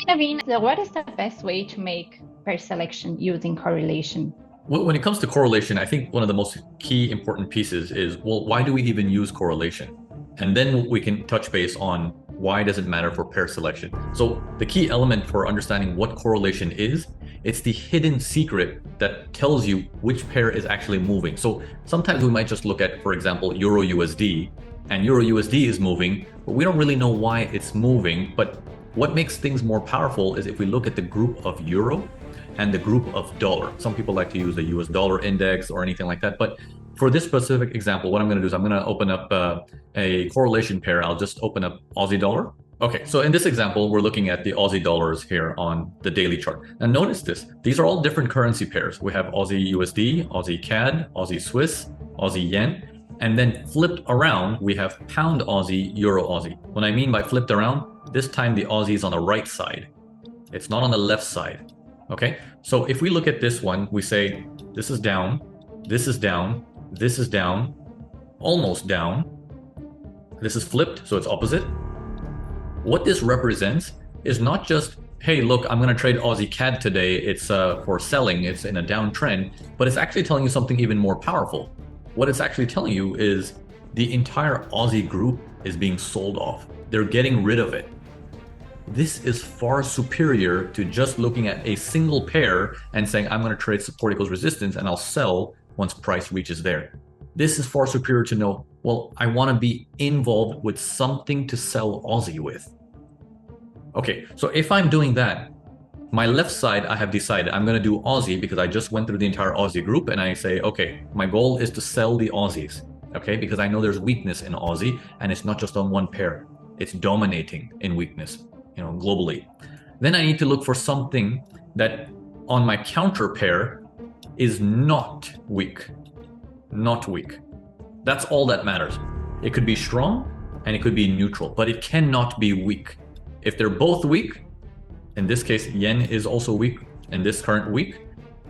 Navin, so what is the best way to make pair selection using correlation? When it comes to correlation, I think one of the most key important pieces is, well, why do we even use correlation? And then we can touch base on why does it matter for pair selection. So the key element for understanding what correlation is, it's the hidden secret that tells you which pair is actually moving. So sometimes we might just look at, for example, Euro USD, and Euro USD is moving, but we don't really know why it's moving. But what makes things more powerful is if we look at the group of Euro and the group of dollar. Some people like to use the US dollar index or anything like that. But for this specific example, what I'm going to do is I'm going to open up a correlation pair. I'll just open up Aussie dollar. Okay, so in this example, we're looking at the Aussie dollars here on the daily chart. And notice this, these are all different currency pairs. We have Aussie USD, Aussie CAD, Aussie Swiss, Aussie Yen. And then flipped around, we have Pound Aussie, Euro Aussie. What I mean by flipped around, this time the Aussie is on the right side. It's not on the left side. Okay, so if we look at this one, we say this is down, this is down, this is down, almost down. This is flipped, so it's opposite. What this represents is not just, hey, look, I'm going to trade Aussie CAD today. It's for selling. It's in a downtrend, but it's actually telling you something even more powerful. What it's actually telling you is the entire Aussie group is being sold off. They're getting rid of it. This is far superior to just looking at a single pair and saying, I'm going to trade support equals resistance and I'll sell once price reaches there. This is far superior to know, well, I want to be involved with something to sell Aussie with. Okay, so if I'm doing that, my left side, I have decided I'm going to do Aussie because I just went through the entire Aussie group and I say, okay, my goal is to sell the Aussies, okay, because I know there's weakness in Aussie and it's not just on one pair. It's dominating in weakness, globally. Then I need to look for something that on my counter pair is not weak. Not weak. That's all that matters. It could be strong and it could be neutral, but it cannot be weak. If they're both weak, in this case, yen is also weak in this current week,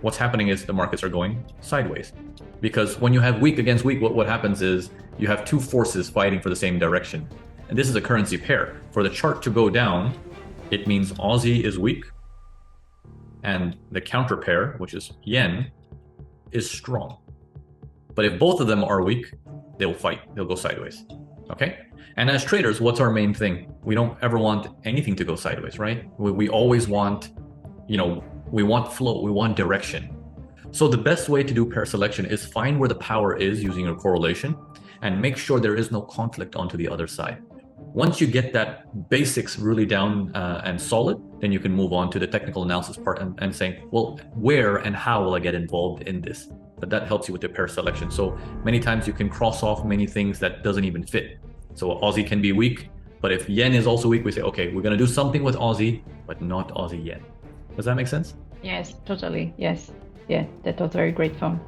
what's happening is the markets are going sideways. Because when you have weak against weak, what happens is you have two forces fighting for the same direction. And this is a currency pair. For the chart to go down, it means Aussie is weak and the counter pair, which is yen, is strong. But if both of them are weak, they'll fight, they'll go sideways, okay? And as traders, what's our main thing? We don't ever want anything to go sideways, right? We always want, we want flow, we want direction. So the best way to do pair selection is find where the power is using a correlation and make sure there is no conflict onto the other side. Once you get that basics really down and solid, then you can move on to the technical analysis part and saying, well, where and how will I get involved in this? But that helps you with the pair selection. So many times you can cross off many things that doesn't even fit. So Aussie can be weak, but if yen is also weak, we say, okay, we're going to do something with Aussie, but not Aussie yen. Does that make sense? Yes, totally. Yes. Yeah, that was very great, Tom.